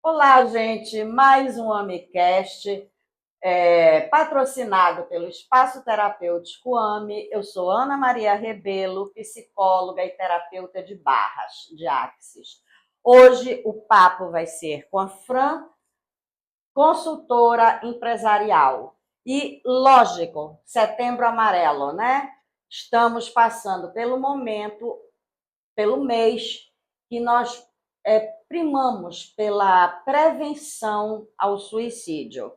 Olá, gente. Mais um AmiCast, patrocinado pelo Espaço Terapêutico AMI. Eu sou Ana Maria Rebelo, psicóloga e terapeuta de barras, de Axis. Hoje o papo vai ser com a Fran, consultora empresarial. E, lógico, Setembro Amarelo, né? Estamos passando pelo momento, pelo mês que nós primamos pela prevenção ao suicídio.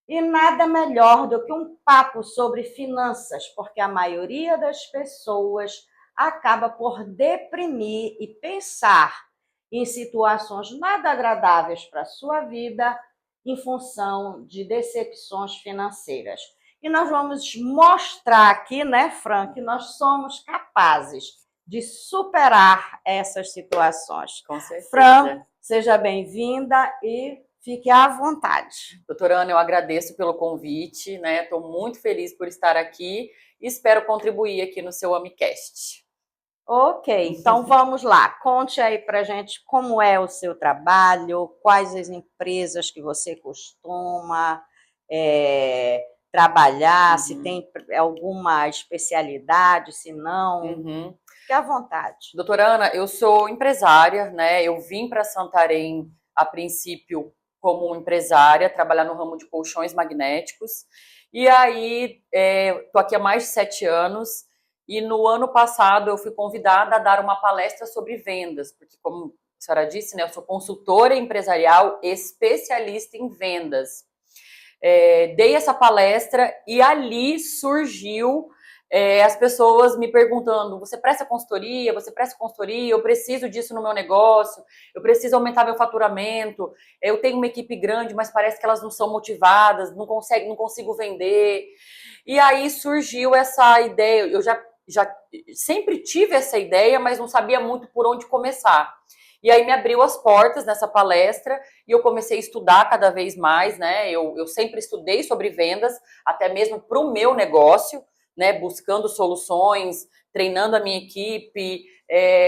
E nada melhor do que um papo sobre finanças, porque a maioria das pessoas acaba por deprimir e pensar em situações nada agradáveis para a sua vida em função de decepções financeiras. E nós vamos mostrar aqui, né, Fran, que nós somos capazes de superar essas situações. Com certeza. Fran, seja bem-vinda e fique à vontade. Doutora Ana, eu agradeço pelo convite, né? Estou muito feliz por estar aqui e espero contribuir aqui no seu AmiCast. Ok, então vamos lá. Conte aí pra gente como é o seu trabalho, quais as empresas que você costuma trabalhar, se tem alguma especialidade, se não. Fique à vontade. Doutora Ana, eu sou empresária, né? Eu vim para Santarém a princípio como empresária, trabalhar no ramo de colchões magnéticos. E aí, estou aqui há mais de 7 anos. E no ano passado eu fui convidada a dar uma palestra sobre vendas, porque como a senhora disse, né, eu sou consultora empresarial especialista em vendas. Dei essa palestra e ali surgiu as pessoas me perguntando: você presta consultoria? Você presta consultoria? Eu preciso disso no meu negócio, eu preciso aumentar meu faturamento, eu tenho uma equipe grande, mas parece que elas não são motivadas, não consigo vender. E aí surgiu essa ideia, eu já sempre tive essa ideia, mas não sabia muito por onde começar. E aí me abriu as portas nessa palestra e eu comecei a estudar cada vez mais, né? Eu sempre estudei sobre vendas, até mesmo para o meu negócio, né? Buscando soluções, treinando a minha equipe,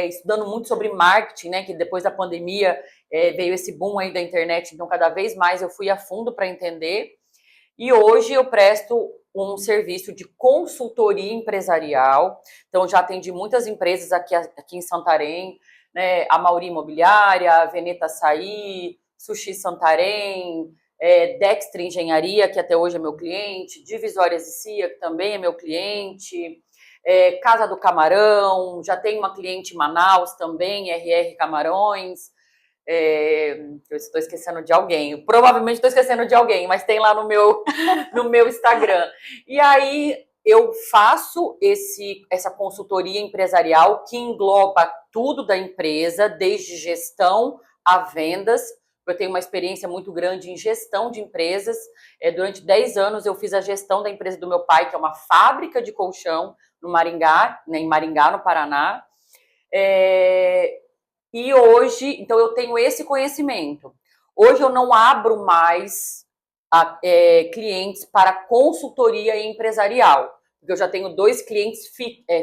estudando muito sobre marketing, né? Que depois da pandemia veio esse boom aí da internet, então cada vez mais eu fui a fundo para entender. E hoje eu presto um serviço de consultoria empresarial. Então, já atendi muitas empresas aqui em Santarém, né? A Mauri Imobiliária, a Veneta Açaí, Sushi Santarém, Dextre Engenharia, que até hoje é meu cliente, Divisórias e CIA, que também é meu cliente, Casa do Camarão, já tenho uma cliente em Manaus também, RR Camarões. Eu estou esquecendo de alguém. Provavelmente estou esquecendo de alguém, mas tem lá no meu Instagram. E aí eu faço essa consultoria empresarial que engloba tudo da empresa, desde gestão a vendas. Eu tenho uma experiência muito grande em gestão de empresas. Durante 10 anos eu fiz a gestão da empresa do meu pai, que é uma fábrica de colchão no Maringá, né, em Maringá, no Paraná. E hoje, então eu tenho esse conhecimento. Hoje eu não abro mais clientes para consultoria empresarial, porque eu já tenho 2 clientes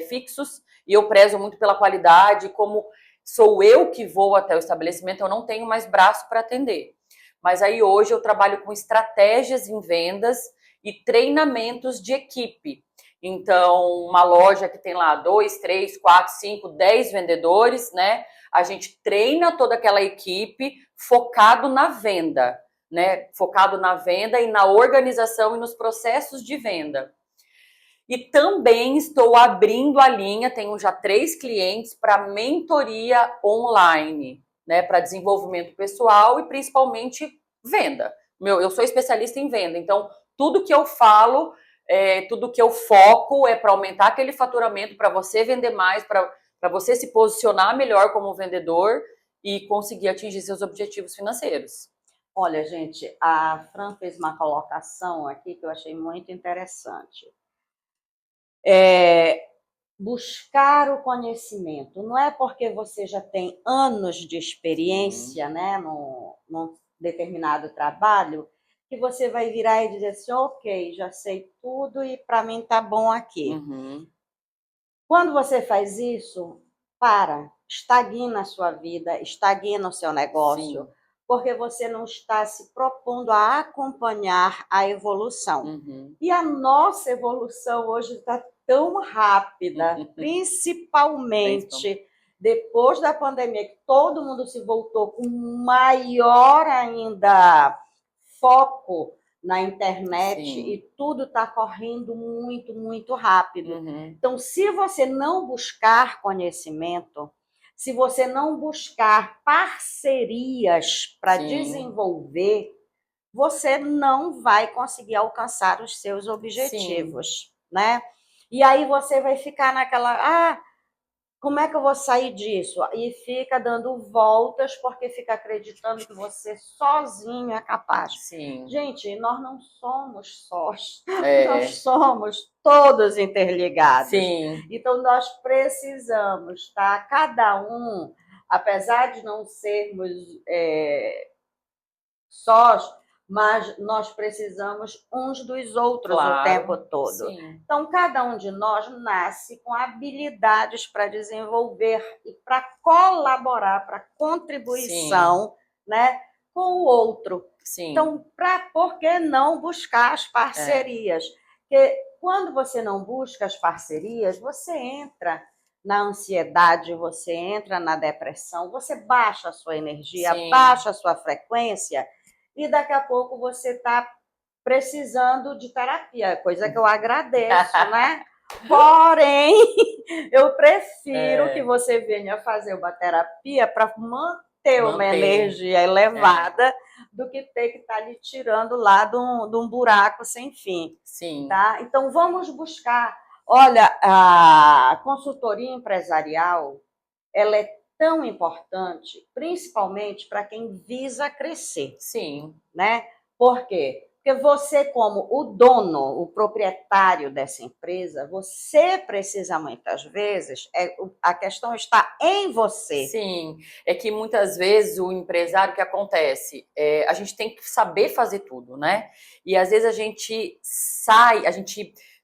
fixos e eu prezo muito pela qualidade. Como sou eu que vou até o estabelecimento, eu não tenho mais braço para atender. Mas aí hoje eu trabalho com estratégias em vendas e treinamentos de equipe. Então, uma loja que tem lá 2, 3, 4, 5, 10 vendedores, né? A gente treina toda aquela equipe focado na venda, né? Focado na venda e na organização e nos processos de venda. E também estou abrindo a linha, tenho já 3 clientes para mentoria online, né? Para desenvolvimento pessoal e principalmente venda. Eu sou especialista em venda, então tudo que eu falo, tudo que eu foco é para aumentar aquele faturamento, para você vender mais, para você se posicionar melhor como vendedor e conseguir atingir seus objetivos financeiros. Olha, gente, a Fran fez uma colocação aqui que eu achei muito interessante. Buscar o conhecimento. Não é porque você já tem anos de experiência, né, num determinado trabalho, que você vai virar e dizer assim, ok, já sei tudo e para mim tá bom aqui. Quando você faz isso, estagna a sua vida, estagna o seu negócio. Sim. porque você não está se propondo a acompanhar a evolução. E a nossa evolução hoje está tão rápida, principalmente depois da pandemia, que todo mundo se voltou com maior ainda foco na internet. Sim. E tudo está correndo muito, muito rápido. Então, se você não buscar conhecimento, se você não buscar parcerias para desenvolver, você não vai conseguir alcançar os seus objetivos, né? E aí você vai ficar naquela, como é que eu vou sair disso? E fica dando voltas porque fica acreditando que você sozinho é capaz. Sim. Gente, nós não somos sós. Nós somos todos interligados. Sim. Então, nós precisamos, tá? Cada um, apesar de não sermos sós, mas nós precisamos uns dos outros o tempo todo. Sim. Então, cada um de nós nasce com habilidades para desenvolver e para colaborar, para contribuição, né, com o outro. Sim. Então, por que não buscar as parcerias? Porque quando você não busca as parcerias, você entra na ansiedade, você entra na depressão, você baixa a sua energia, baixa a sua frequência, e daqui a pouco você está precisando de terapia, coisa que eu agradeço, né? Porém, eu prefiro que você venha fazer uma terapia para manter uma energia elevada do que ter que estar lhe tirando lá de um buraco sem fim. Sim. Tá? Então, vamos buscar. Olha, a consultoria empresarial, ela é tão importante, principalmente para quem visa crescer. Sim. Né? Por quê? Porque você, como o dono, o proprietário dessa empresa, você precisa muitas vezes, a questão está em você. Sim, é que muitas vezes o empresário, o que acontece? A gente tem que saber fazer tudo, né? E às vezes a gente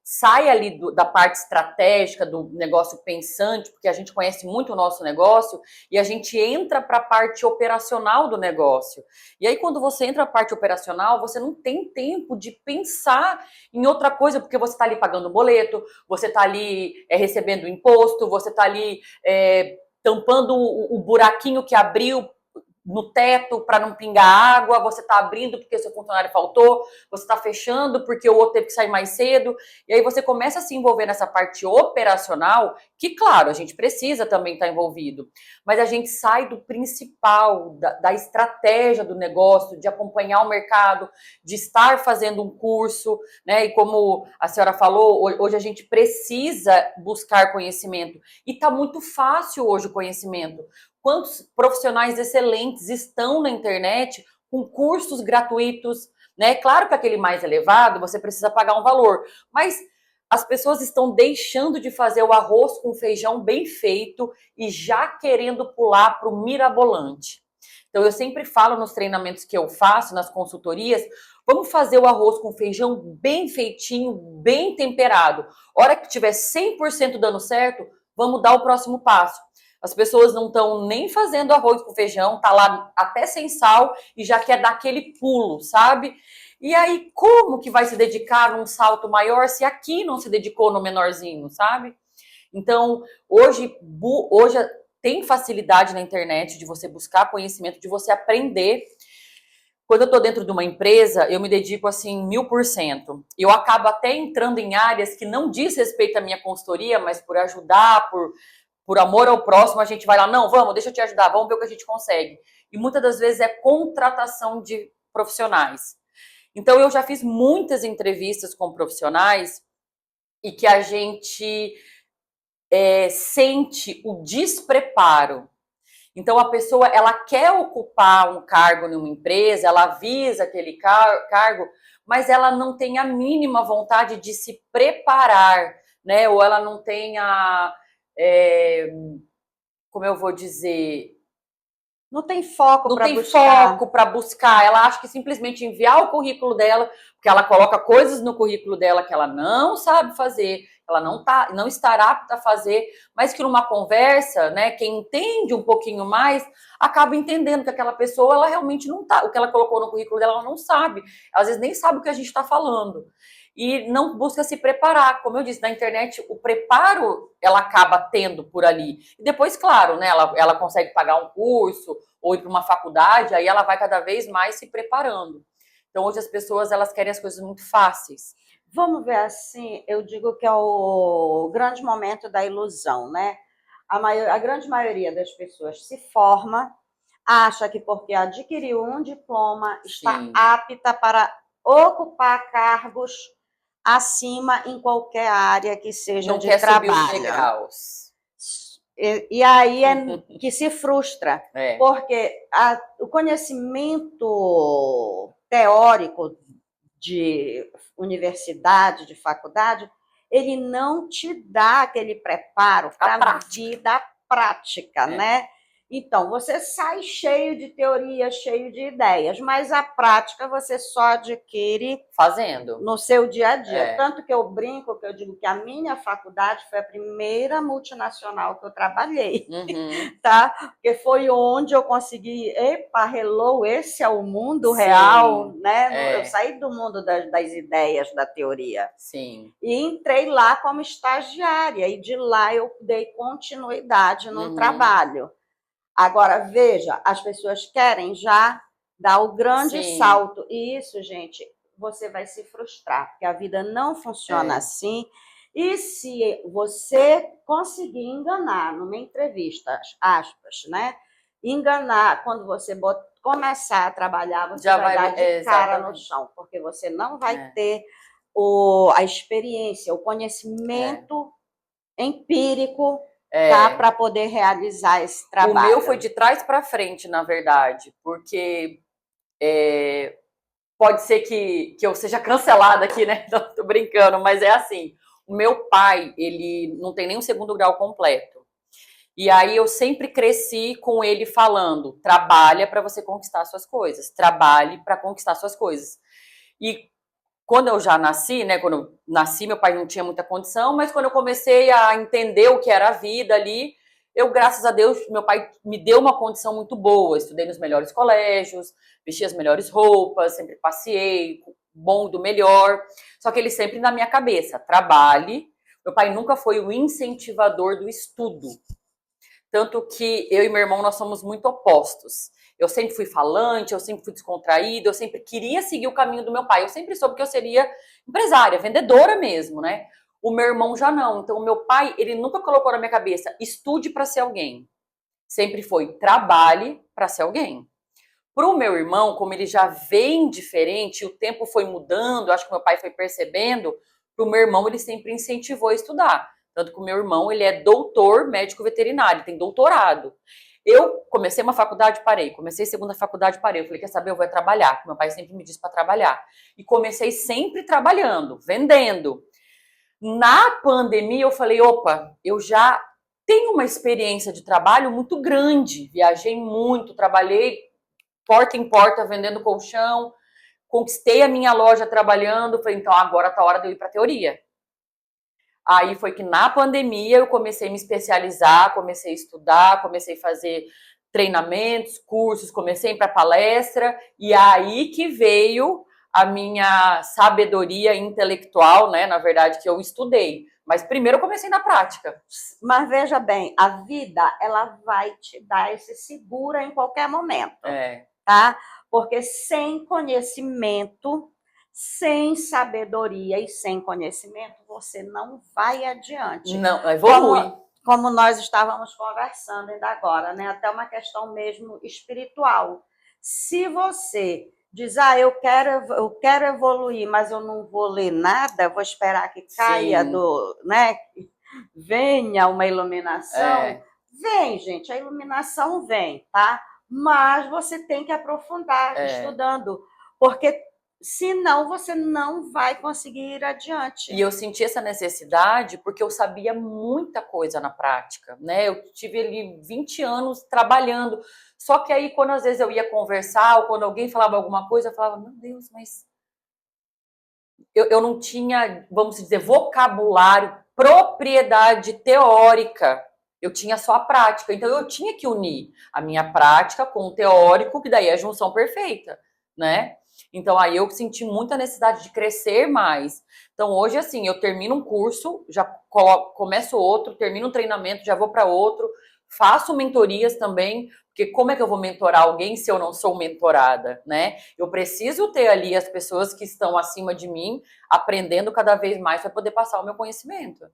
sai ali da parte estratégica do negócio pensante, porque a gente conhece muito o nosso negócio, e a gente entra para a parte operacional do negócio. E aí, quando você entra na parte operacional, você não tem tempo de pensar em outra coisa, porque você está ali pagando boleto, você está ali recebendo imposto, você está ali tampando o buraquinho que abriu no teto para não pingar água, você está abrindo porque seu funcionário faltou, você está fechando porque o outro teve que sair mais cedo, e aí você começa a se envolver nessa parte operacional, que claro, a gente precisa também estar envolvido, mas a gente sai do principal, da estratégia do negócio, de acompanhar o mercado, de estar fazendo um curso, né, e como a senhora falou, hoje a gente precisa buscar conhecimento, e está muito fácil hoje o conhecimento. Quantos profissionais excelentes estão na internet com cursos gratuitos, né? Claro que aquele mais elevado você precisa pagar um valor, mas as pessoas estão deixando de fazer o arroz com feijão bem feito e já querendo pular para o mirabolante. Então eu sempre falo nos treinamentos que eu faço, nas consultorias, vamos fazer o arroz com feijão bem feitinho, bem temperado. Hora que tiver 100% dando certo, vamos dar o próximo passo. As pessoas não estão nem fazendo arroz com feijão, tá lá até sem sal e já quer dar aquele pulo, sabe? E aí, como que vai se dedicar num salto maior se aqui não se dedicou no menorzinho, sabe? Então, hoje tem facilidade na internet de você buscar conhecimento, de você aprender. Quando eu estou dentro de uma empresa, eu me dedico assim 1000%. Eu acabo até entrando em áreas que não diz respeito à minha consultoria, mas por ajudar, por amor ao próximo, a gente vai lá, não, vamos, deixa eu te ajudar, vamos ver o que a gente consegue. E muitas das vezes é contratação de profissionais. Então, eu já fiz muitas entrevistas com profissionais e que a gente sente o despreparo. Então, a pessoa, ela quer ocupar um cargo numa empresa, ela visa aquele cargo, mas ela não tem a mínima vontade de se preparar, né? Ou ela não tem como eu vou dizer, não tem foco para buscar. Ela acha que simplesmente enviar o currículo dela, porque ela coloca coisas no currículo dela que ela não sabe fazer, ela não estará apta a fazer, mas que numa conversa, né, quem entende um pouquinho mais, acaba entendendo que aquela pessoa, ela realmente não tá, o que ela colocou no currículo dela, ela não sabe, às vezes nem sabe o que a gente está falando. E não busca se preparar. Como eu disse, na internet, o preparo ela acaba tendo por ali. E depois, claro, né, ela consegue pagar um curso ou ir para uma faculdade, aí ela vai cada vez mais se preparando. Então, hoje as pessoas, elas querem as coisas muito fáceis. Vamos ver assim, eu digo que é o grande momento da ilusão, né? A grande maioria das pessoas se forma, acha que porque adquiriu um diploma está Sim. apta para ocupar cargos acima em qualquer área que seja Não de quer subir os trabalho. degraus. E aí é que se frustra, É. porque o conhecimento teórico de universidade, de faculdade, ele não te dá aquele preparo para a vida prática, né? Então, você sai cheio de teorias, cheio de ideias, mas a prática você só adquire fazendo no seu dia a dia. Tanto que eu brinco, que eu digo que a minha faculdade foi a primeira multinacional que eu trabalhei, tá? Porque foi onde eu consegui, epa, hello, esse é o mundo real, né? Eu saí do mundo das ideias, da teoria. Sim. E entrei lá como estagiária, e de lá eu dei continuidade no trabalho. Agora, veja, as pessoas querem já dar o grande salto. E isso, gente, você vai se frustrar, porque a vida não funciona assim. E se você conseguir enganar numa entrevista, aspas, né? Enganar quando você começar a trabalhar, você já vai dar de cara no chão, porque você não vai ter a experiência, o conhecimento empírico para poder realizar esse trabalho. O meu foi de trás para frente, na verdade, porque pode ser que eu seja cancelada aqui, né? Não, tô brincando, mas é assim. O meu pai, ele não tem nem um segundo grau completo. E aí eu sempre cresci com ele falando: trabalha para você conquistar suas coisas, trabalhe para conquistar suas coisas. E quando eu já nasci, né? Quando eu nasci, meu pai não tinha muita condição, mas quando eu comecei a entender o que era a vida ali, eu, graças a Deus, meu pai me deu uma condição muito boa. Estudei nos melhores colégios, vesti as melhores roupas, sempre passeei, bom do melhor. Só que ele sempre na minha cabeça: trabalhe. Meu pai nunca foi o incentivador do estudo. Tanto que eu e meu irmão, nós somos muito opostos. Eu sempre fui falante, eu sempre fui descontraída, eu sempre queria seguir o caminho do meu pai. Eu sempre soube que eu seria empresária, vendedora mesmo, né? O meu irmão já não. Então, o meu pai, ele nunca colocou na minha cabeça: estude para ser alguém. Sempre foi: trabalhe para ser alguém. Para o meu irmão, como ele já vem diferente, o tempo foi mudando, acho que meu pai foi percebendo, para o meu irmão ele sempre incentivou a estudar. Tanto que o meu irmão, ele é doutor médico veterinário, tem doutorado. Eu comecei uma faculdade, parei. Comecei segunda faculdade, parei. Eu falei: quer saber, eu vou trabalhar. Meu pai sempre me disse para trabalhar. E comecei sempre trabalhando, vendendo. Na pandemia, eu falei: opa, eu já tenho uma experiência de trabalho muito grande. Viajei muito, trabalhei porta em porta vendendo colchão, conquistei a minha loja trabalhando. Falei: então agora tá a hora de eu ir para teoria. Aí foi que na pandemia eu comecei a me especializar, comecei a estudar, comecei a fazer treinamentos, cursos, comecei a ir para palestra, e aí que veio a minha sabedoria intelectual, né? Na verdade, que eu estudei. Mas primeiro eu comecei na prática. Mas veja bem, a vida, ela vai te dar esse segura em qualquer momento, tá? Porque sem conhecimento, sem sabedoria e sem conhecimento, você não vai adiante. Não, evolui. Como nós estávamos conversando ainda agora, né? Até uma questão mesmo espiritual. Se você diz: eu quero evoluir, mas eu não vou ler nada, vou esperar que caia né? Venha uma iluminação. Vem, gente, a iluminação vem, tá? Mas você tem que aprofundar estudando, porque senão você não vai conseguir ir adiante. E eu senti essa necessidade porque eu sabia muita coisa na prática, né? Eu tive ali 20 anos trabalhando. Só que aí, quando às vezes eu ia conversar, ou quando alguém falava alguma coisa, eu falava: meu Deus, mas eu não tinha, vamos dizer, vocabulário propriedade teórica. Eu tinha só a prática, então eu tinha que unir a minha prática com o teórico, que daí é a junção perfeita, né? Então aí eu senti muita necessidade de crescer mais. Então hoje, assim, eu termino um curso, já começo outro, termino um treinamento, já vou para outro, faço mentorias também, porque como é que eu vou mentorar alguém se eu não sou mentorada, né? Eu preciso ter ali as pessoas que estão acima de mim, aprendendo cada vez mais para poder passar o meu conhecimento.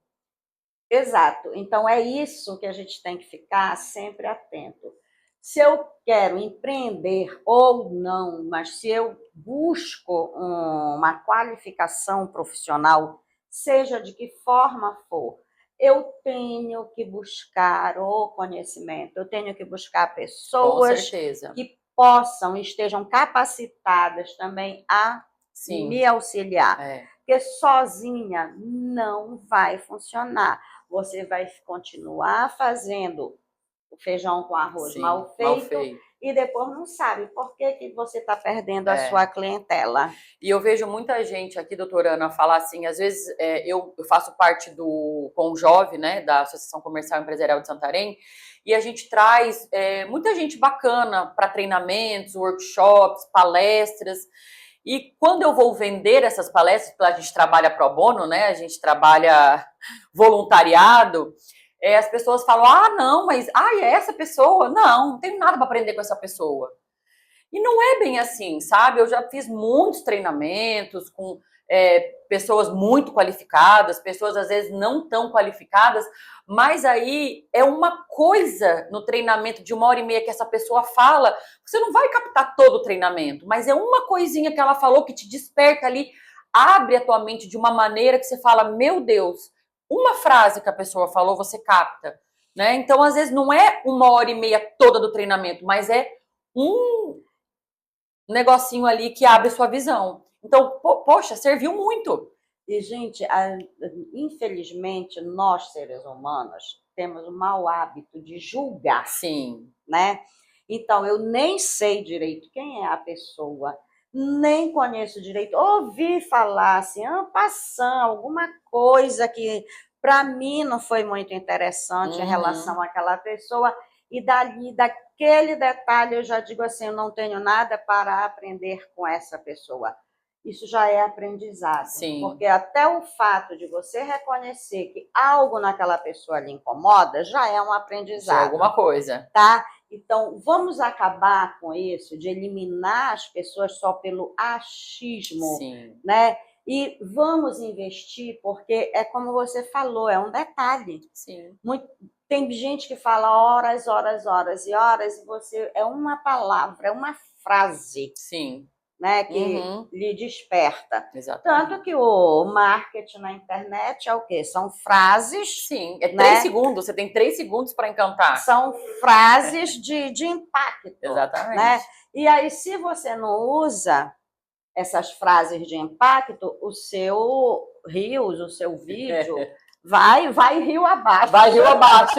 Exato. Então é isso que a gente tem que ficar sempre atento. Se eu quero empreender ou não, mas se eu busco uma qualificação profissional, seja de que forma for, eu tenho que buscar o conhecimento, eu tenho que buscar Com pessoas certeza. que possam, estejam capacitadas também a Sim. me auxiliar. É. Porque sozinha não vai funcionar. Você vai continuar fazendo o feijão com arroz Sim, mal mal feito feito. e depois não sabe por que, que você está perdendo a É. sua clientela. E eu vejo muita gente aqui, doutora Ana, falar assim, às vezes eu faço parte do Conjove, né, da Associação Comercial e Empresarial de Santarém, e a gente traz muita gente bacana para treinamentos, workshops, palestras, e quando eu vou vender essas palestras, porque a gente trabalha pro bono, né, a gente trabalha voluntariado, as pessoas falam, ah, não, mas é essa pessoa? Não tenho nada para aprender com essa pessoa. E não é bem assim, sabe? Eu já fiz muitos treinamentos com pessoas muito qualificadas, pessoas às vezes não tão qualificadas, mas aí é uma coisa no treinamento de 1h30 que essa pessoa fala, você não vai captar todo o treinamento, mas é uma coisinha que ela falou que te desperta ali, abre a tua mente de uma maneira que você fala, meu Deus, uma frase que a pessoa falou, você capta, né? Então, às vezes, não é 1h30 toda do treinamento, mas é um negocinho ali que abre sua visão. Então, poxa, serviu muito. E, gente, infelizmente, nós, seres humanos, temos o mau hábito de julgar, Sim. né? Então, eu nem sei direito quem é a pessoa, nem conheço direito, ouvi falar assim, passando alguma coisa que para mim não foi muito interessante em relação àquela pessoa, e dali, daquele detalhe, eu já digo assim, eu não tenho nada para aprender com essa pessoa. Isso já é aprendizado, Sim. Porque até o fato de você reconhecer que algo naquela pessoa lhe incomoda, já é um aprendizado. Já é alguma coisa. Tá? Então, vamos acabar com isso, de eliminar as pessoas só pelo achismo, Sim. né? E vamos investir, porque é como você falou, é um detalhe. Sim. Tem gente que fala horas, horas, horas e horas, e você é uma palavra, é uma frase, Sim. né, que lhe desperta. Exatamente. Tanto que o marketing na internet é o quê? São frases. Sim, é 3 né? segundos, você tem 3 segundos para encantar. São frases de impacto. Exatamente. Né? E aí, se você não usa essas frases de impacto, o seu Reels, o seu vídeo, vai rio abaixo. Vai rio abaixo.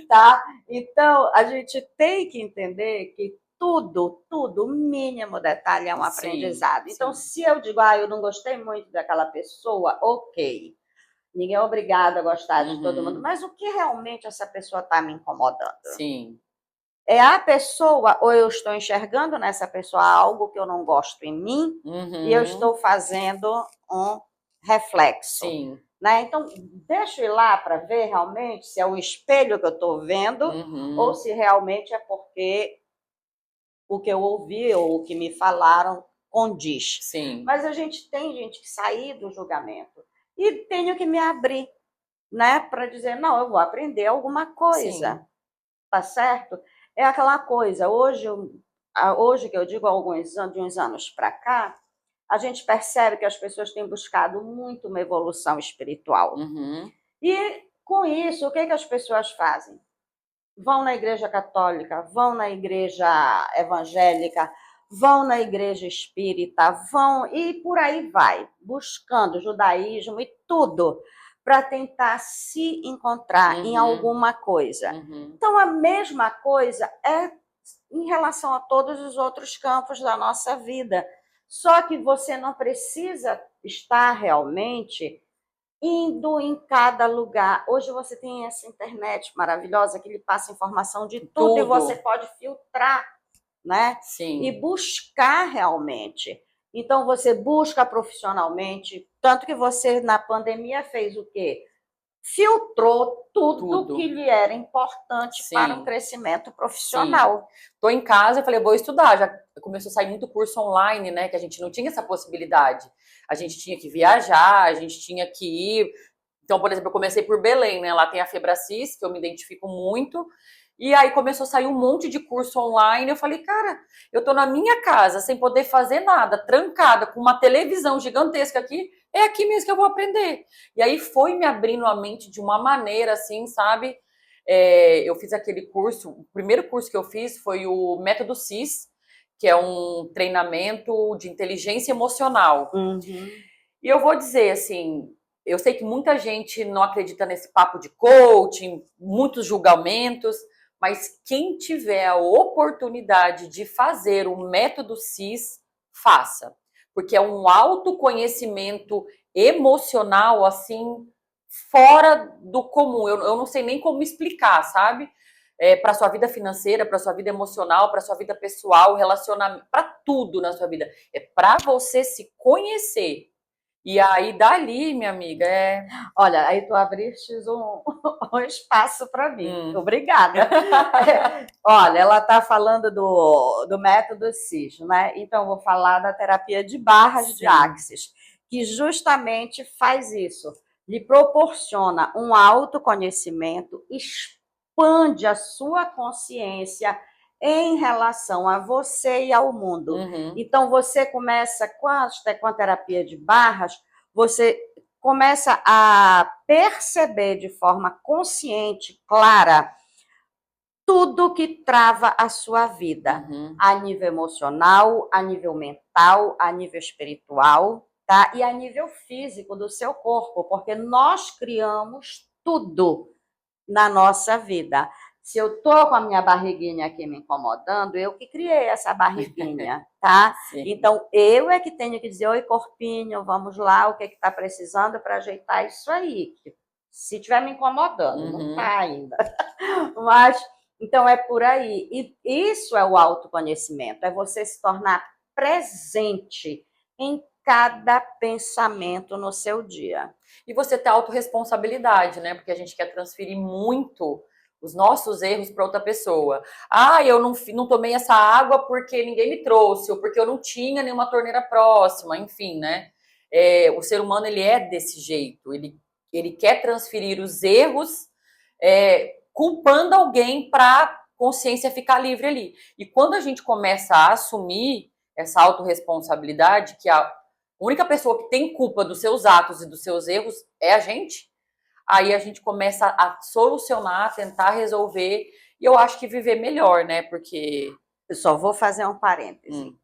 Tá? Então, a gente tem que entender que tudo, o mínimo detalhe é um aprendizado. Então, se eu digo, eu não gostei muito daquela pessoa, ok. Ninguém é obrigado a gostar de todo mundo. Mas o que realmente essa pessoa está me incomodando? Sim. É a pessoa, ou eu estou enxergando nessa pessoa algo que eu não gosto em mim, e eu estou fazendo um reflexo. Sim. Né? Então, deixa eu ir lá para ver realmente se é o espelho que eu estou vendo, ou se realmente é porque o que eu ouvi ou o que me falaram condiz. Sim. Mas a gente tem que sair do julgamento. E tenho que me abrir, né, para dizer, não, eu vou aprender alguma coisa. Sim. Tá certo? É aquela coisa, hoje que eu digo de uns anos para cá, a gente percebe que as pessoas têm buscado muito uma evolução espiritual. E com isso, o que as pessoas fazem? Vão na igreja católica, vão na igreja evangélica, vão na igreja espírita, vão e por aí vai, buscando judaísmo e tudo para tentar se encontrar em alguma coisa. Então, a mesma coisa é em relação a todos os outros campos da nossa vida. Só que você não precisa estar realmente indo em cada lugar. Hoje você tem essa internet maravilhosa que lhe passa informação de tudo e você Tudo. pode filtrar, né? E Sim, buscar realmente. Então você busca profissionalmente, tanto que você na pandemia fez o quê? Filtrou tudo que tudo. lhe era importante para o Sim, crescimento sim. profissional. Tô em casa, eu falei, vou estudar. Já começou a sair muito curso online, né? Que a gente não tinha essa possibilidade. A gente tinha que viajar, a gente tinha que ir. Então, por exemplo, eu comecei por Belém, né? Lá tem a Febracis, que eu me identifico muito. E aí começou a sair um monte de curso online. Eu falei, cara, eu tô na minha casa, sem poder fazer nada, trancada, com uma televisão gigantesca aqui. É aqui mesmo que eu vou aprender. E aí foi me abrindo a mente de uma maneira assim, sabe? Eu fiz aquele curso, o primeiro curso que eu fiz foi o Método CIS, que é um treinamento de inteligência emocional. Uhum. E eu vou dizer assim, eu sei que muita gente não acredita nesse papo de coaching, muitos julgamentos, mas quem tiver a oportunidade de fazer o método CIS, faça. Porque é um autoconhecimento emocional, assim, fora do comum. Eu não sei nem como explicar, sabe? Para sua vida financeira, para sua vida emocional, para sua vida pessoal, relacionamento, para tudo na sua vida. É para você se conhecer. E aí, dali, minha amiga, Olha, aí tu abriste um espaço para mim. Hum. Obrigada. Olha, ela está falando do método CIS, né? Então, eu vou falar da terapia de barras de Sim. Axis, que justamente faz isso, lhe proporciona um autoconhecimento, expande a sua consciência em relação a você e ao mundo. Uhum. Então, você começa com a terapia de barras, você começa a perceber de forma consciente, clara, tudo que trava a sua vida, Uhum. a nível emocional, a nível mental, a nível espiritual, tá? E a nível físico do seu corpo, porque nós criamos tudo na nossa vida. Se eu tô com a minha barriguinha aqui me incomodando, eu que criei essa barriguinha, tá? Sim. Então, eu é que tenho que dizer, oi, corpinho, vamos lá, o que está precisando para ajeitar isso aí. Se estiver me incomodando, não Uhum. está ainda. Mas, então, é por aí. E isso é o autoconhecimento, é você se tornar presente em cada pensamento no seu dia. E você ter autorresponsabilidade, né? Porque a gente quer transferir muito os nossos erros para outra pessoa. Ah, eu não tomei essa água porque ninguém me trouxe, ou porque eu não tinha nenhuma torneira próxima, enfim, né? O ser humano, ele é desse jeito. Ele quer transferir os erros culpando alguém para a consciência ficar livre ali. E quando a gente começa a assumir essa autorresponsabilidade, que a única pessoa que tem culpa dos seus atos e dos seus erros é a gente, aí a gente começa a solucionar, a tentar resolver, e eu acho que viver melhor, né? Porque. Eu só vou fazer um parêntese. Hum,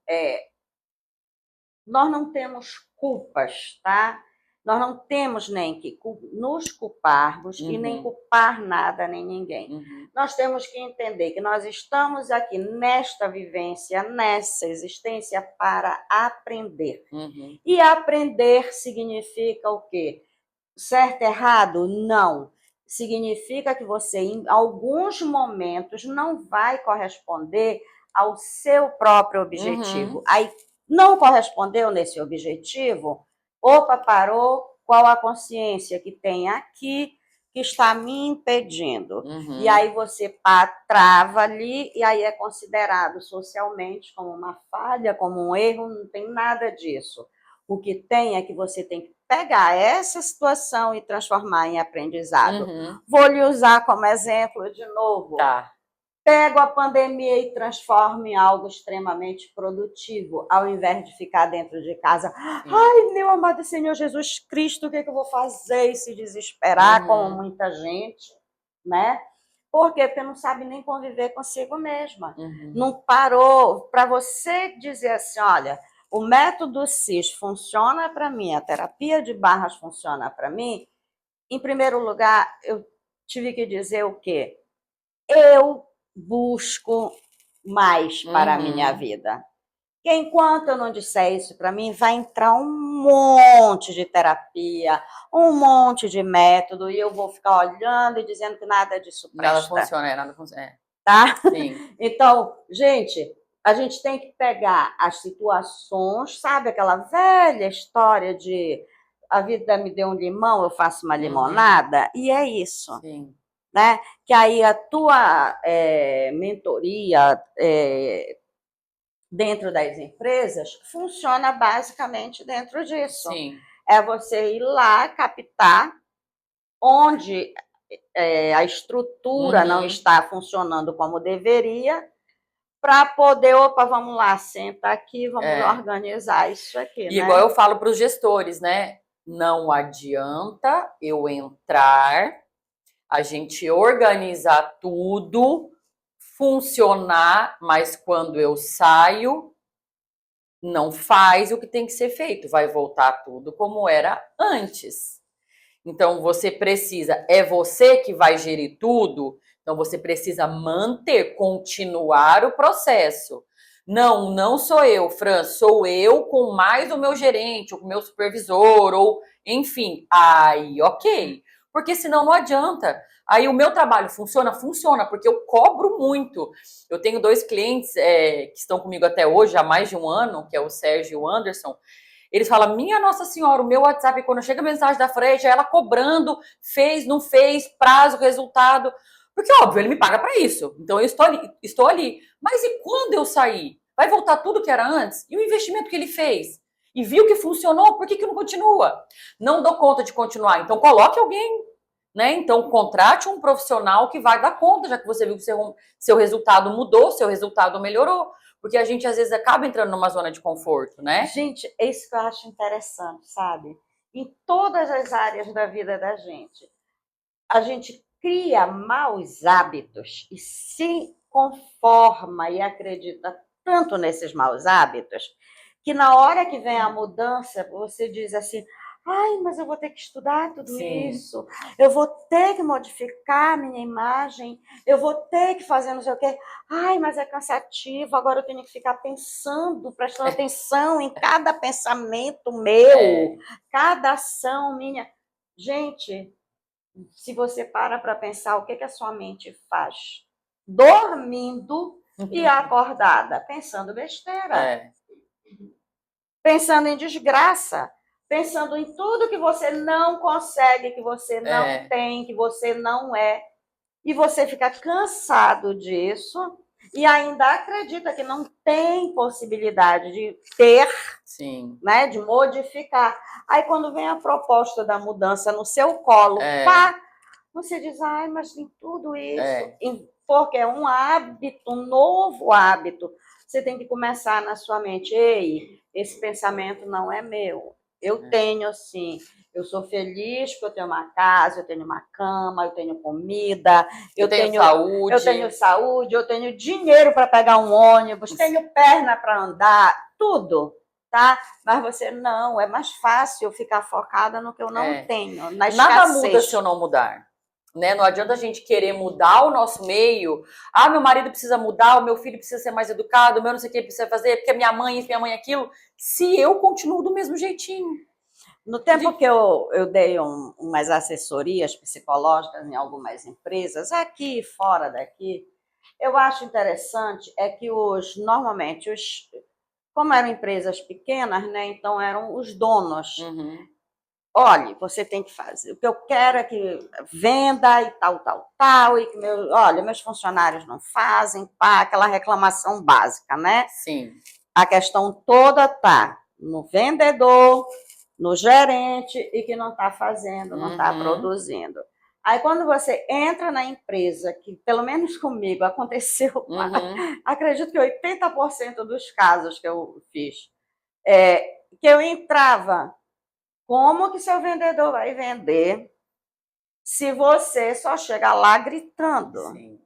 Nós não temos culpas, tá? Nós não temos nem que nos culparmos e nem uhum, culpar nada nem ninguém. uhum, Nós temos que entender que nós estamos aqui nesta vivência, nessa existência para aprender. uhum, E aprender significa o quê? Certo, errado? Não. Significa que você, em alguns momentos, não vai corresponder ao seu próprio objetivo. uhum, Aí, não correspondeu nesse objetivo? Opa, parou. Qual a consciência que tem aqui que está me impedindo? E uhum, aí você trava ali, e aí é considerado socialmente como uma falha, como um erro, não tem nada disso. O que tem é que você tem que pegar essa situação e transformar em aprendizado. uhum. Vou lhe usar como exemplo de novo. Tá. Pego a pandemia e transformo em algo extremamente produtivo, ao invés de ficar dentro de casa. Sim. Ai, meu amado Senhor Jesus Cristo, o que eu vou fazer? E se desesperar, como Uhum, muita gente, né? Por quê? Porque não sabe nem conviver consigo mesma. uhum, Não parou. Para você dizer assim, olha, o método CIS funciona para mim, a terapia de barras funciona para mim, em primeiro lugar, eu tive que dizer o quê? Eu busco mais para a minha uhum. vida. Porque enquanto eu não disser isso para mim, vai entrar um monte de terapia, um monte de método, e eu vou ficar olhando e dizendo que nada disso presta. Nada funciona, nada funciona. Tá? Sim. Então, gente, a gente tem que pegar as situações, sabe aquela velha história de a vida me deu um limão, eu faço uma limonada, e é isso. Sim. Né? Que aí a tua mentoria dentro das empresas funciona basicamente dentro disso. Sim. É você ir lá captar onde a estrutura não está funcionando como deveria, para poder, opa, vamos lá, senta aqui, vamos organizar isso aqui, E né? igual eu falo para os gestores, né? Não adianta eu entrar, a gente organizar tudo, funcionar, mas quando eu saio, não faz o que tem que ser feito, vai voltar tudo como era antes. Então você precisa, é você que vai gerir tudo, então você precisa manter, continuar o processo. Não, não sou eu, Fran, sou eu com mais o meu gerente, ou o meu supervisor, ou enfim. Aí, ok. Porque senão não adianta. Aí o meu trabalho funciona? Funciona, porque eu cobro muito. Eu tenho 2 clientes que estão comigo até hoje, há mais de um ano, que é o Sérgio e o Anderson. Eles falam, minha Nossa Senhora, o meu WhatsApp, quando chega a mensagem da frente, é ela cobrando, fez, não fez, prazo, resultado. Porque, óbvio, ele me paga para isso. Então, eu estou ali. Mas e quando eu sair? Vai voltar tudo que era antes? E o investimento que ele fez? E viu que funcionou, por que não continua? Não dou conta de continuar. Então, coloque alguém, né? Então, contrate um profissional que vai dar conta, já que você viu que seu resultado mudou, seu resultado melhorou. Porque a gente, às vezes, acaba entrando numa zona de conforto, né? Gente, é isso que eu acho interessante, sabe? Em todas as áreas da vida da gente, a gente cria maus hábitos e se conforma e acredita tanto nesses maus hábitos que na hora que vem a mudança, você diz assim, ai, mas eu vou ter que estudar tudo isso, eu vou ter que modificar a minha imagem, eu vou ter que fazer não sei o quê. Ai, mas é cansativo, agora eu tenho que ficar pensando, prestando atenção em cada pensamento meu, cada ação minha. Gente, se você para pensar o que a sua mente faz dormindo e acordada, pensando besteira, pensando em desgraça, pensando em tudo que você não consegue, que você não tem, que você não é, e você fica cansado disso e ainda acredita que não tem possibilidade de ter, né, de modificar. Aí quando vem a proposta da mudança no seu colo, pá, você diz, ai, mas tem tudo isso. Porque é um hábito, um novo hábito. Você tem que começar na sua mente, ei, esse pensamento não é meu. Eu tenho, sim. Eu sou feliz porque eu tenho uma casa, eu tenho uma cama, eu tenho comida, eu tenho saúde, eu tenho dinheiro para pegar um ônibus, tenho perna para andar, tudo, tá? Mas você não, é mais fácil ficar focada no que eu não tenho, na escassez. Nada muda se eu não mudar. Né? Não adianta a gente querer mudar o nosso meio. Ah, meu marido precisa mudar, o meu filho precisa ser mais educado, o meu não sei o que precisa fazer, porque minha mãe isso, minha mãe aquilo. Se eu continuo do mesmo jeitinho. No tempo que eu dei umas assessorias psicológicas em algumas empresas, aqui e fora daqui, eu acho interessante é que normalmente, como eram empresas pequenas, né, então eram os donos. Olha, você tem que fazer. O que eu quero é que venda e tal, e que meus funcionários não fazem, pá, aquela reclamação básica, né? Sim. A questão toda tá no vendedor, no gerente e que não está fazendo, não está produzindo. Aí quando você entra na empresa, que pelo menos comigo aconteceu, acredito que 80% dos casos que eu fiz, que eu entrava, como que seu vendedor vai vender se você só chega lá gritando? Sim.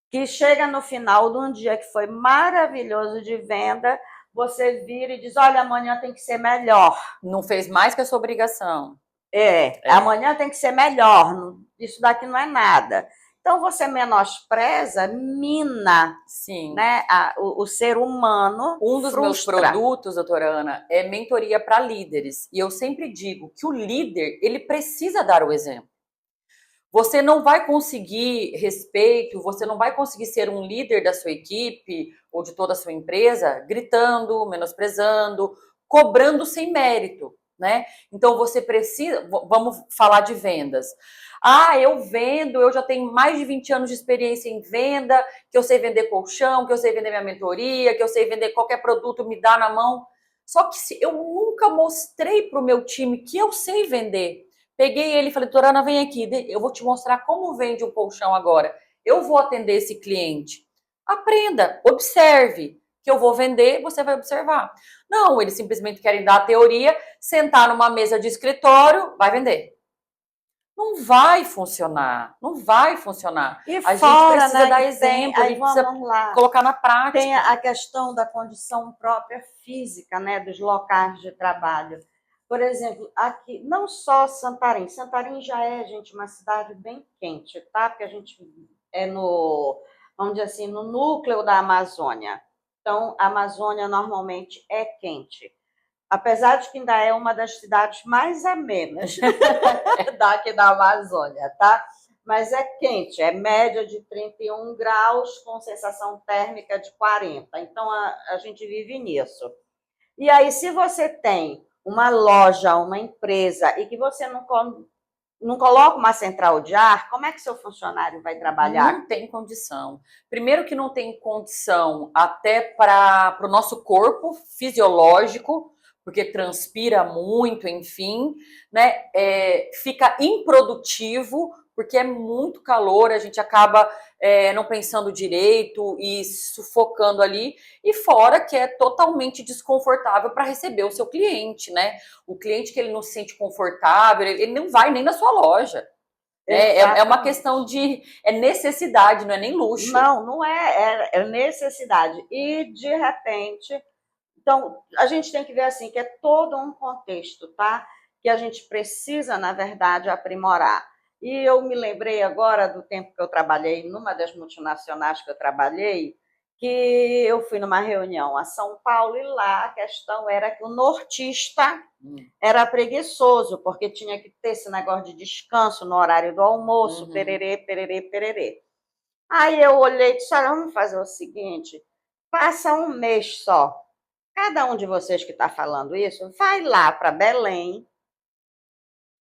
Que chega no final de um dia que foi maravilhoso de venda, você vira e diz, olha, amanhã tem que ser melhor. Não fez mais que a sua obrigação. Amanhã tem que ser melhor, isso daqui não é nada. Então, você menospreza, mina, Sim. né, o ser humano. Um dos meus frustra. produtos, doutora Ana, é mentoria para líderes. E eu sempre digo que o líder, ele precisa dar o exemplo. Você não vai conseguir respeito, você não vai conseguir ser um líder da sua equipe ou de toda a sua empresa gritando, menosprezando, cobrando sem mérito, né? Então você precisa, vamos falar de vendas. Ah, eu vendo, eu já tenho mais de 20 anos de experiência em venda, que eu sei vender colchão, que eu sei vender minha mentoria, que eu sei vender qualquer produto, me dá na mão. Só que se eu nunca mostrei para o meu time que eu sei vender, peguei ele e falei, doutora Ana, vem aqui, eu vou te mostrar como vende um colchão agora. Eu vou atender esse cliente. Aprenda, observe, que eu vou vender, você vai observar. Não, eles simplesmente querem dar a teoria, sentar numa mesa de escritório, vai vender. Não vai funcionar, não vai funcionar. E A fora, gente precisa né, dar que exemplo, tem, a aí gente precisa vamos lá, colocar na prática. tem a questão da condição própria física, né, dos locais de trabalho. Por exemplo, aqui, não só Santarém. Santarém já é, gente, uma cidade bem quente, tá? Porque a gente é no, vamos dizer assim, no núcleo da Amazônia. Então, a Amazônia normalmente é quente. Apesar de que ainda é uma das cidades mais amenas daqui da Amazônia, tá? Mas é quente, é média de 31 graus com sensação térmica de 40. Então a gente vive nisso. E aí, se você tem uma loja, uma empresa, e que você não coloca uma central de ar, como é que seu funcionário vai trabalhar? Não tem condição. Primeiro que não tem condição até para o nosso corpo fisiológico, porque transpira muito, enfim, né? Fica improdutivo, porque é muito calor, a gente acaba não pensando direito e sufocando ali, e fora que é totalmente desconfortável para receber o seu cliente, né? O cliente que ele não se sente confortável, ele não vai nem na sua loja. É uma questão de necessidade, não é nem luxo. Não, não é necessidade. E, de repente, então, a gente tem que ver assim, que é todo um contexto, tá? Que a gente precisa, na verdade, aprimorar. E eu me lembrei agora do tempo que eu trabalhei numa das multinacionais que eu trabalhei, que eu fui numa reunião a São Paulo e lá a questão era que o nortista era preguiçoso, porque tinha que ter esse negócio de descanso no horário do almoço, pererê, pererê, pererê. Aí eu olhei e disse, olha, vamos fazer o seguinte, passa um mês só. Cada um de vocês que está falando isso, vai lá para Belém,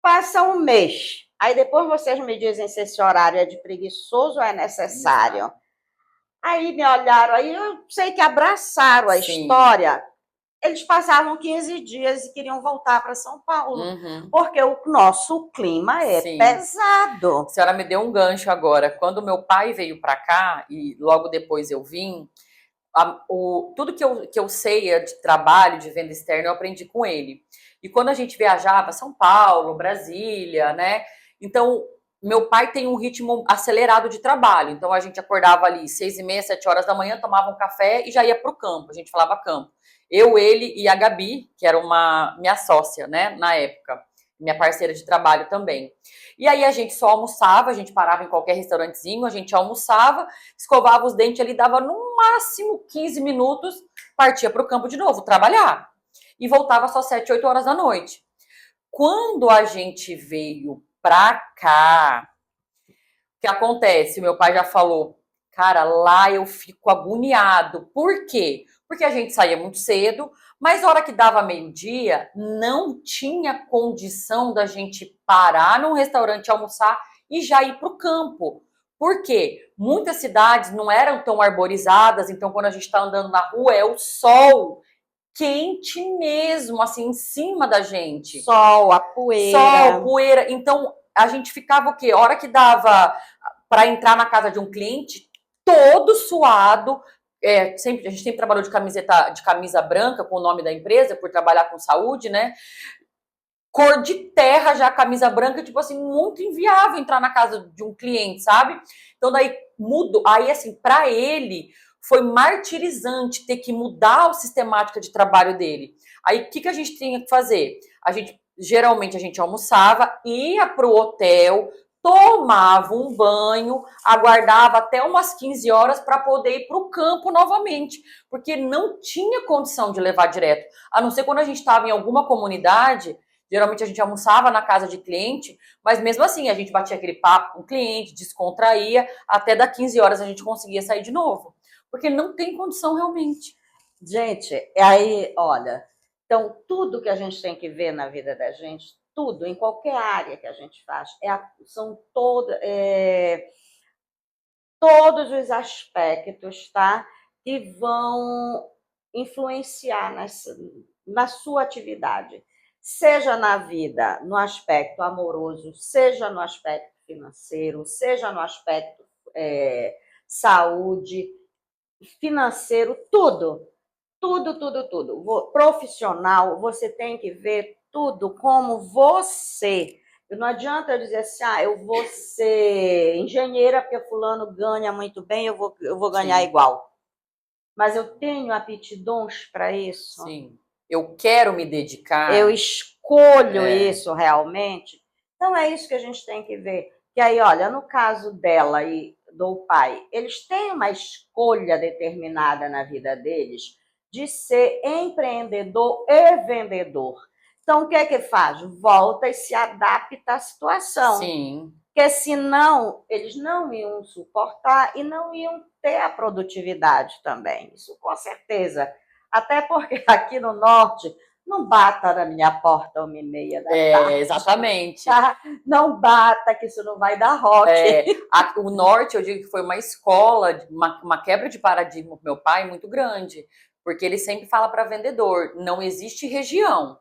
passa um mês. Aí depois vocês me dizem se esse horário é de preguiçoso ou é necessário. Aí me olharam, aí eu sei que abraçaram a história. Eles passavam 15 dias e queriam voltar para São Paulo, porque o nosso clima é pesado. A senhora me deu um gancho agora. Quando meu pai veio para cá, e logo depois eu vim, tudo que eu sei de trabalho, de venda externa, eu aprendi com ele. E quando a gente viajava, São Paulo, Brasília, né? Então, meu pai tem um ritmo acelerado de trabalho. Então, a gente acordava ali 6h30, 7 horas da manhã, tomava um café e já ia para o campo. A gente falava campo. Eu, ele e a Gabi, que era minha sócia, né, na época. Minha parceira de trabalho também. E aí a gente só almoçava, a gente parava em qualquer restaurantezinho, a gente almoçava, escovava os dentes ali, dava no máximo 15 minutos, partia para o campo de novo, trabalhar. E voltava só 7, 8 horas da noite. Quando a gente veio pra cá, o que acontece? Meu pai já falou, cara, lá eu fico agoniado. Por quê? Porque a gente saía muito cedo, mas na hora que dava meio-dia, não tinha condição da gente parar num restaurante almoçar e já ir para o campo. Por quê? Muitas cidades não eram tão arborizadas, então quando a gente está andando na rua é o sol quente mesmo, assim, em cima da gente. Sol, a poeira. Sol, poeira. Então a gente ficava o quê? A hora que dava para entrar na casa de um cliente, todo suado. A gente sempre trabalhou de camisa branca com o nome da empresa, por trabalhar com saúde, né? Cor de terra já, camisa branca, tipo assim, muito inviável entrar na casa de um cliente, sabe? Então daí mudou. Aí assim, para ele foi martirizante ter que mudar a sistemática de trabalho dele. Aí o que a gente tinha que fazer? Geralmente a gente almoçava, ia pro hotel, tomava um banho, aguardava até umas 15 horas para poder ir para o campo novamente, porque não tinha condição de levar direto. A não ser quando a gente estava em alguma comunidade, geralmente a gente almoçava na casa de cliente, mas mesmo assim a gente batia aquele papo com o cliente, descontraía, até das 15 horas a gente conseguia sair de novo, porque não tem condição realmente. Gente, aí, olha, então tudo que a gente tem que ver na vida da gente, tudo, em qualquer área que a gente faz, são todos os aspectos, tá? Que vão influenciar na sua atividade, seja na vida, no aspecto amoroso, seja no aspecto financeiro, seja no aspecto saúde, financeiro, tudo. Tudo, tudo, tudo. Profissional, você tem que ver tudo como você. Não adianta eu dizer assim, eu vou ser engenheira porque fulano ganha muito bem, eu vou ganhar Sim. igual. Mas eu tenho aptidões para isso? Sim. Eu quero me dedicar. Eu escolho isso realmente? Então é isso que a gente tem que ver. Que aí, olha, no caso dela e do pai, eles têm uma escolha determinada na vida deles de ser empreendedor e vendedor. Então, o que é que faz? Volta e se adapta à situação. Sim. Porque senão eles não iam suportar e não iam ter a produtividade também. Isso com certeza. Até porque aqui no norte não bata na minha porta 1h30 da tarde. Exatamente. Tá? Não bata, que isso não vai dar rock. O norte, eu digo que foi uma escola, uma quebra de paradigma para meu pai muito grande, porque ele sempre fala para vendedor, não existe região.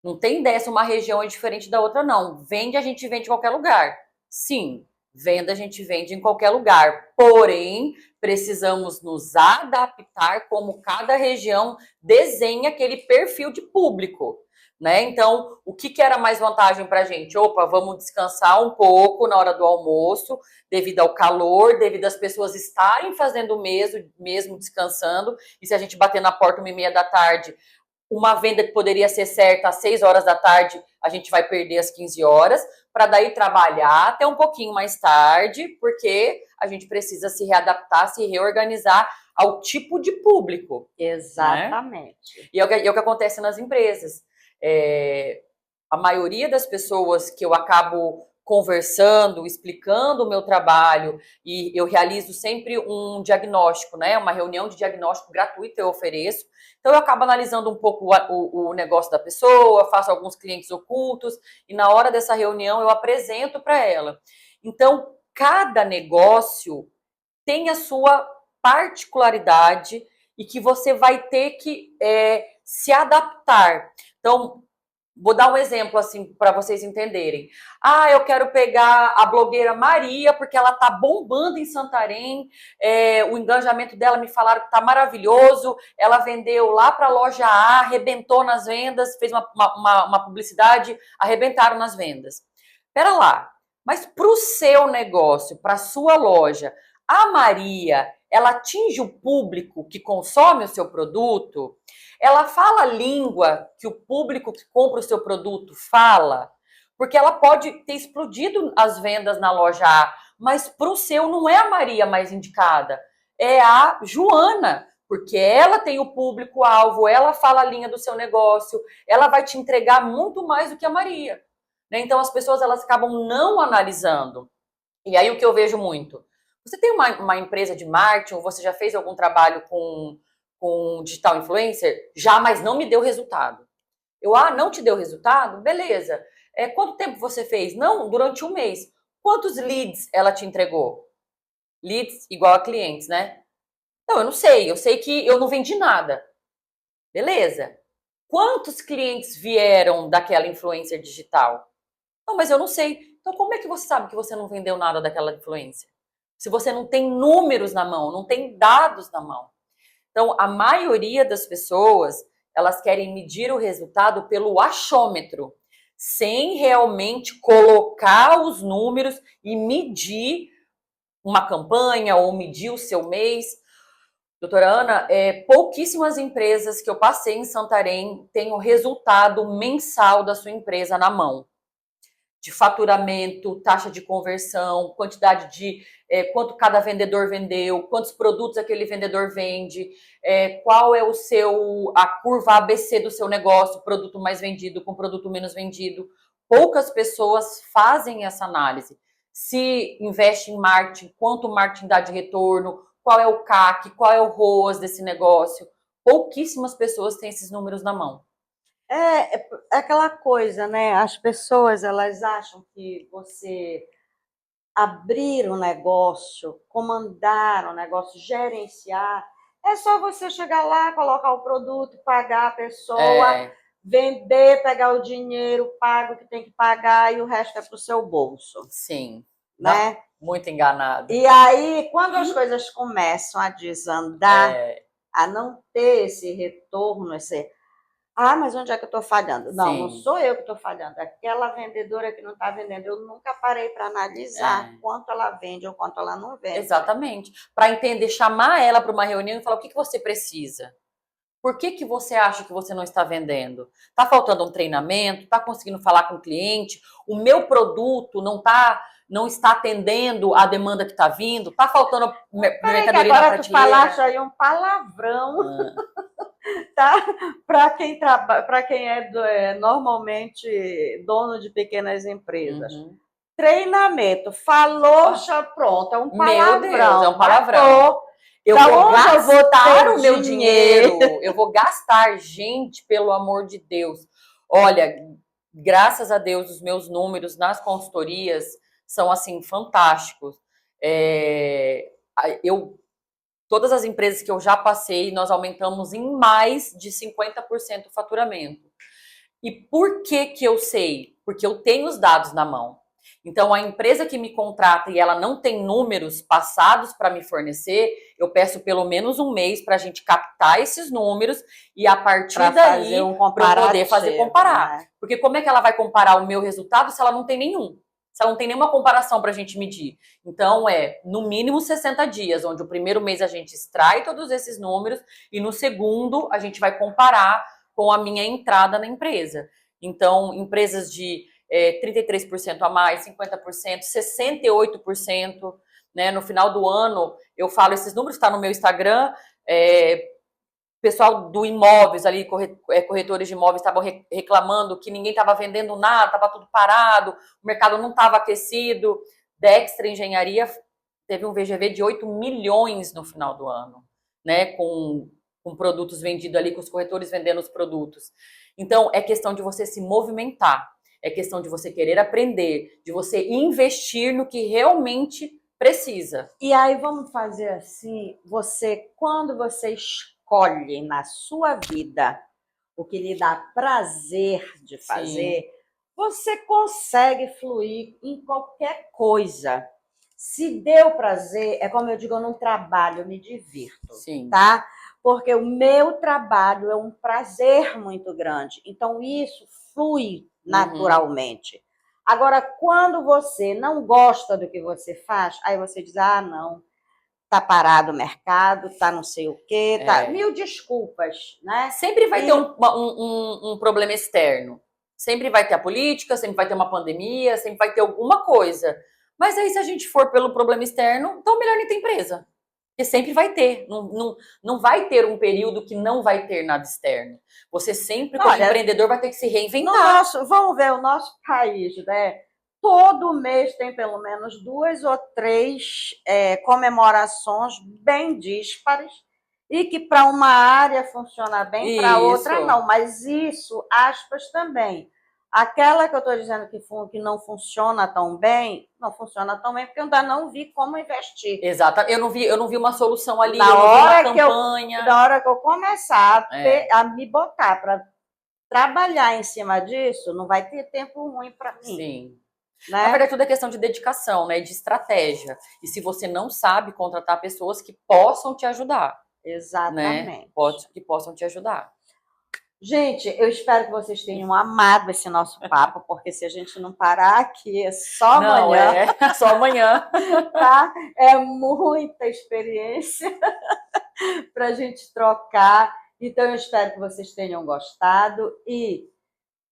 Não tem dessa, uma região é diferente da outra, não. Vende, a gente vende em qualquer lugar. Sim, venda, a gente vende em qualquer lugar. Porém, precisamos nos adaptar como cada região desenha aquele perfil de público. Né? Então, o que era mais vantagem para a gente? Opa, vamos descansar um pouco na hora do almoço, devido ao calor, devido às pessoas estarem fazendo o mesmo descansando. E se a gente bater na porta 1h30 da tarde, uma venda que poderia ser certa às 6 horas da tarde, a gente vai perder às 15 horas, para daí trabalhar até um pouquinho mais tarde, porque a gente precisa se readaptar, se reorganizar ao tipo de público. Exatamente. Né? E é o que acontece nas empresas. A maioria das pessoas que eu acabo conversando, explicando o meu trabalho, e eu realizo sempre um diagnóstico, né? Uma reunião de diagnóstico gratuita eu ofereço. Então eu acabo analisando um pouco o negócio da pessoa, faço alguns clientes ocultos, e na hora dessa reunião eu apresento para ela. Então, cada negócio tem a sua particularidade e que você vai ter que se adaptar. Então, vou dar um exemplo assim para vocês entenderem. Eu quero pegar a blogueira Maria porque ela tá bombando em Santarém. O engajamento dela me falaram que tá maravilhoso. Ela vendeu lá para a loja A, arrebentou nas vendas, fez uma publicidade, arrebentaram nas vendas. Pera lá, mas para o seu negócio, para a sua loja, a Maria, ela atinge o público que consome o seu produto? Ela fala a língua que o público que compra o seu produto fala? Porque ela pode ter explodido as vendas na loja A, mas para o seu não é a Maria mais indicada, é a Joana, porque ela tem o público-alvo, ela fala a linha do seu negócio, ela vai te entregar muito mais do que a Maria. Né? Então as pessoas elas acabam não analisando. E aí o que eu vejo muito? Você tem uma empresa de marketing, ou você já fez algum trabalho com digital influencer? Já, mas não me deu resultado. Não te deu resultado? Beleza. Quanto tempo você fez? Não, durante 1 mês. Quantos leads ela te entregou? Leads igual a clientes, né? Não, eu não sei. Eu sei que eu não vendi nada. Beleza. Quantos clientes vieram daquela influencer digital? Não, mas eu não sei. Então, como é que você sabe que você não vendeu nada daquela influência? Se você não tem números na mão, não tem dados na mão. Então, a maioria das pessoas, elas querem medir o resultado pelo achômetro, sem realmente colocar os números e medir uma campanha ou medir o seu mês. Doutora Ana, pouquíssimas empresas que eu passei em Santarém têm o resultado mensal da sua empresa na mão. de faturamento, taxa de conversão, quantidade de quanto cada vendedor vendeu, quantos produtos aquele vendedor vende, qual é a curva ABC do seu negócio, produto mais vendido com produto menos vendido. Poucas pessoas fazem essa análise. Se investe em marketing, quanto o marketing dá de retorno, qual é o CAC, qual é o ROAS desse negócio. Pouquíssimas pessoas têm esses números na mão. É aquela coisa, né? As pessoas, elas acham que você abrir um negócio, comandar um negócio, gerenciar, é só você chegar lá, colocar o produto, pagar a pessoa, vender, pegar o dinheiro, paga o que tem que pagar e o resto é para o seu bolso. Sim. Né? Muito enganado. E aí, quando as coisas começam a desandar, a não ter esse retorno, mas onde é que eu estou falhando? Não, não sou eu que estou falhando. Aquela vendedora que não está vendendo. Eu nunca parei para analisar quanto ela vende ou quanto ela não vende. Exatamente. Para entender, chamar ela para uma reunião e falar o que você precisa. Por que você acha que você não está vendendo? Está faltando um treinamento? Está conseguindo falar com o cliente? O meu produto não está atendendo a demanda que está vindo? Está faltando mercadoria na prateleira? Agora tu falaste aí um palavrão. Tá? Para quem é normalmente dono de pequenas empresas. Treinamento, falou, já pronto, é um palavrão. Meu Deus, é um palavrão. Eu vou gastar o meu dinheiro, eu vou gastar, gente, pelo amor de Deus. Olha, graças a Deus, os meus números nas consultorias são, assim, fantásticos. Todas as empresas que eu já passei, nós aumentamos em mais de 50% o faturamento. E por que eu sei? Porque eu tenho os dados na mão. Então, a empresa que me contrata e ela não tem números passados para me fornecer, eu peço pelo menos um mês para a gente captar esses números e a partir daí para poder fazer comparar. Né? Porque como é que ela vai comparar o meu resultado se ela não tem nenhum? Se ela não tem nenhuma comparação para a gente medir. Então, no mínimo 60 dias, onde o primeiro mês a gente extrai todos esses números e no segundo a gente vai comparar com a minha entrada na empresa. Então, empresas de 33% a mais, 50%, 68%, né? No final do ano, eu falo, esses números estão no meu Instagram, pessoal do imóveis ali, corretores de imóveis estavam reclamando que ninguém estava vendendo nada, estava tudo parado, o mercado não estava aquecido. Dextra Engenharia teve um VGV de 8 milhões no final do ano, né? Com produtos vendidos ali, com os corretores vendendo os produtos. Então, é questão de você se movimentar, é questão de você querer aprender, de você investir no que realmente precisa. E aí, vamos fazer assim, quando você escolhe na sua vida o que lhe dá prazer de fazer, sim, você consegue fluir em qualquer coisa. Se deu prazer, é como eu digo, eu não trabalho, eu me divirto, sim, tá? Porque o meu trabalho é um prazer muito grande. Então, isso flui naturalmente. Agora, quando você não gosta do que você faz, aí você diz, não, tá parado o mercado, tá não sei o quê, tá... Mil desculpas, né? Sempre vai ter um problema externo. Sempre vai ter a política, sempre vai ter uma pandemia, sempre vai ter alguma coisa. Mas aí, se a gente for pelo problema externo, então melhor nem ter empresa. Porque sempre vai ter. Não vai ter um período que não vai ter nada externo. Você sempre, como empreendedor, vai ter que se reinventar. Vamos ver o nosso país, né? Todo mês tem pelo menos 2 ou 3 comemorações bem díspares e que para uma área funciona bem, para outra não. Mas isso, aspas, também. Aquela que eu estou dizendo que não funciona tão bem, não funciona tão bem porque eu ainda não vi como investir. Exato. Eu não vi uma solução ali, eu não vi uma campanha. Na hora que eu começar a me botar para trabalhar em cima disso, não vai ter tempo ruim para mim. Sim. Né? Na verdade, tudo é questão de dedicação, né? De estratégia. E se você não sabe, contratar pessoas que possam te ajudar. Exatamente. Né? Que possam te ajudar. Gente, eu espero que vocês tenham amado esse nosso papo, porque se a gente não parar aqui, é só amanhã. Só amanhã. Tá? É muita experiência para a gente trocar. Então, eu espero que vocês tenham gostado e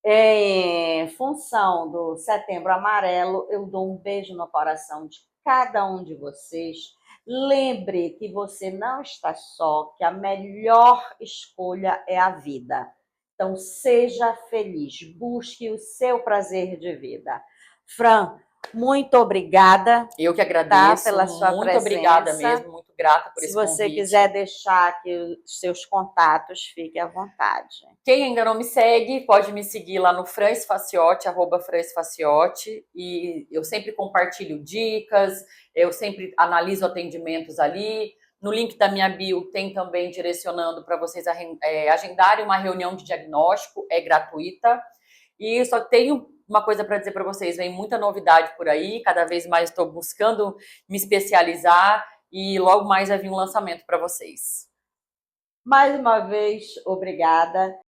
Em função do Setembro Amarelo, eu dou um beijo no coração de cada um de vocês. Lembre que você não está só, que a melhor escolha é a vida. Então, seja feliz, busque o seu prazer de vida. Fran, muito obrigada. Eu que agradeço, pela sua muito obrigada presença. mesmo, muito grata por Se esse você convite. quiser deixar aqui os seus contatos, fique à vontade. Quem ainda não me segue, pode me seguir lá no Franz Faciotti, @FranzFaciotti, e eu sempre compartilho dicas, eu sempre analiso atendimentos ali. No link da minha bio tem também direcionando para vocês agendarem uma reunião de diagnóstico, é gratuita. E só tenho uma coisa para dizer para vocês, vem muita novidade por aí, cada vez mais estou buscando me especializar e logo mais vai vir um lançamento para vocês. Mais uma vez, obrigada.